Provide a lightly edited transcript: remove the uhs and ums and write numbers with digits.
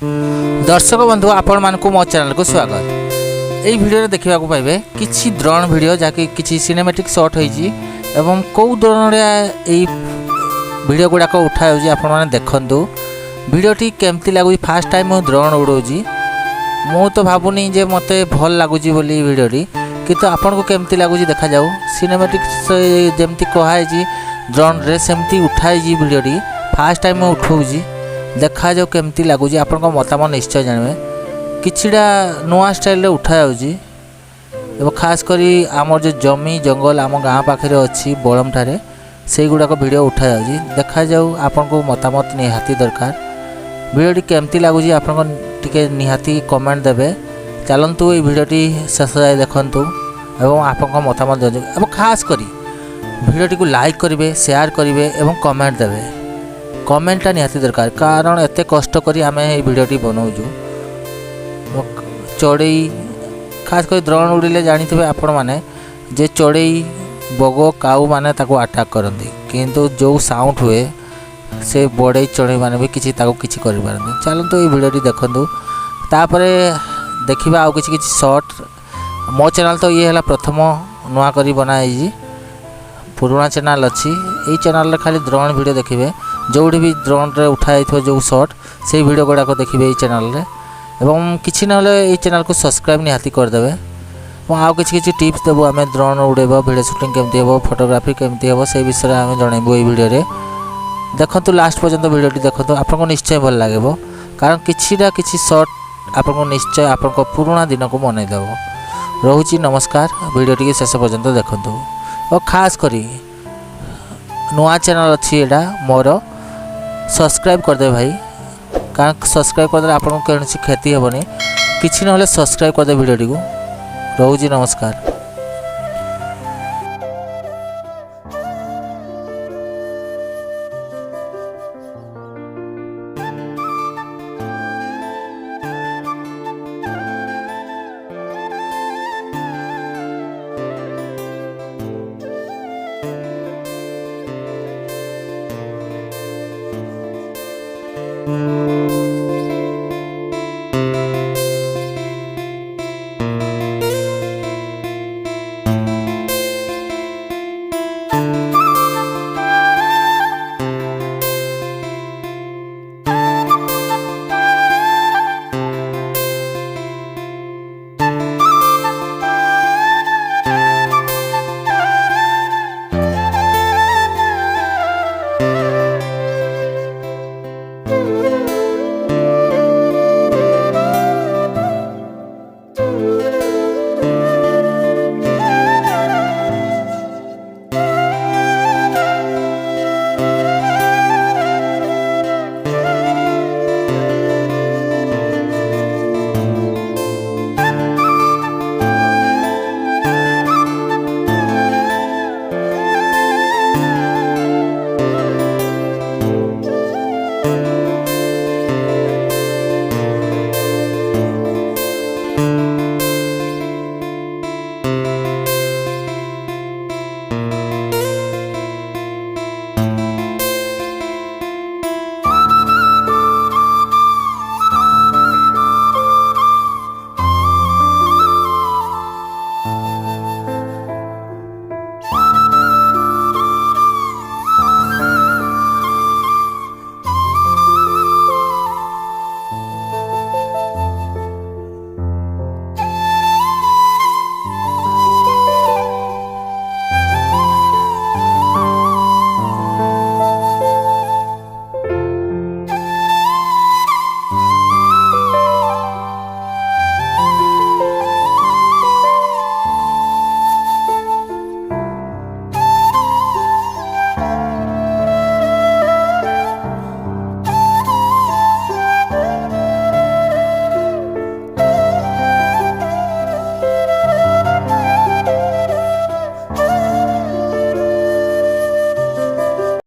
दर्शक बंधु आपण मानकु मो चैनल को स्वागत। यही वीडियो देखा पाइबे किछि ड्रोन वीडियो जहाँकि किछि सिनेमैटिक शॉट होइछि एवं कौ ड्रोन रे एई वीडियो गुड़ाक उठाउछि आपण माने देखंतु। वीडियोटी केमती लागुछि फास्ट टाइम मु ड्रोन उड़ौछि मु तो भाबुनी जे मते भल लागुछि बोली वीडियोटी किंतु आपण को केमती लागुछि देखा जाऊ। सिनेमैटिक जेमती कहाइछि ड्रोन रे सेमती उठाइछि वीडियोटी फास्ट टाइम मु उठौछि देखा जाऊ केमती लगुच। आपण मतामत निश्चय जानवे किछिटा नुआ स्टाइल उठा जाऊँगी एवं खास करी आमर जो जमी जंगल आम गाँ पाखे अच्छी बड़म ठारे से गुड़ाक वीडियो उठा जाऊँगी देखा जाऊ। आपण को मतामत निहाती दरकार वीडियोटी केमती लगुच आपण टिके निहाती कमेंट देवे। चलतु ये वीडियोटी शेष जाए देखंतु एवं आपण मतामत दिखाँ एवं खास करी वीडियोटी को लाइक करेंगे शेयर करेंगे एवं कमेंट देवे। कमेंटा निहाती दरकार कारण एते कष्ट करी आमे ये वीडियोटी बनाऊँ। चढ़ई खास कर ड्रोन उड़िले जानी आपण मैंने जे चढ़ई बग काऊ मैंने अटैक करती किंतु जो साउंड हुए से बड़े चढ़ई मैंने भी किसी किसी कर पारती। चलतु ये वीडियोटी देखंतु तापर देखा आउ किसी शॉर्ट। मो चैनल तो ये है प्रथम नुआ करी बनाई पुराना चैनल अच्छी यही चैनल खाली ड्रोन वीडियो देखिए जोड़ी भी ड्रोन रे उठाई जो शॉर्ट से वीडियो गुड़ाक देखिए ये चैनल रे एवं किसी ना ये चैनल को सब्सक्राइब निहाती करदे। आउ किसी टिप्स देबू आम ड्रोन उड़ेब वीडियो शूटिंग केमती हे फोटोग्राफी केमती हे से विषय आम जनइबू ये वीडियो रे देखंतु लास्ट पर्यंत वीडियोटी देखंतु आपको निश्चय भल लगे कारण किसी शॉर्ट आपको निश्चय आपको पुराना दिन को मनईदेव। रोची नमस्कार वीडियोटी शेष पर्यंत देखंतु और खास करी नुआ चैनल अच्छी एटा मोर सब्सक्राइब करदे भाई कारण सब्सक्राइब करदे आपन को कौन क्षति हेबनी किछि नहले सब्सक्राइब करदे वीडियोटी को। रोची नमस्कार।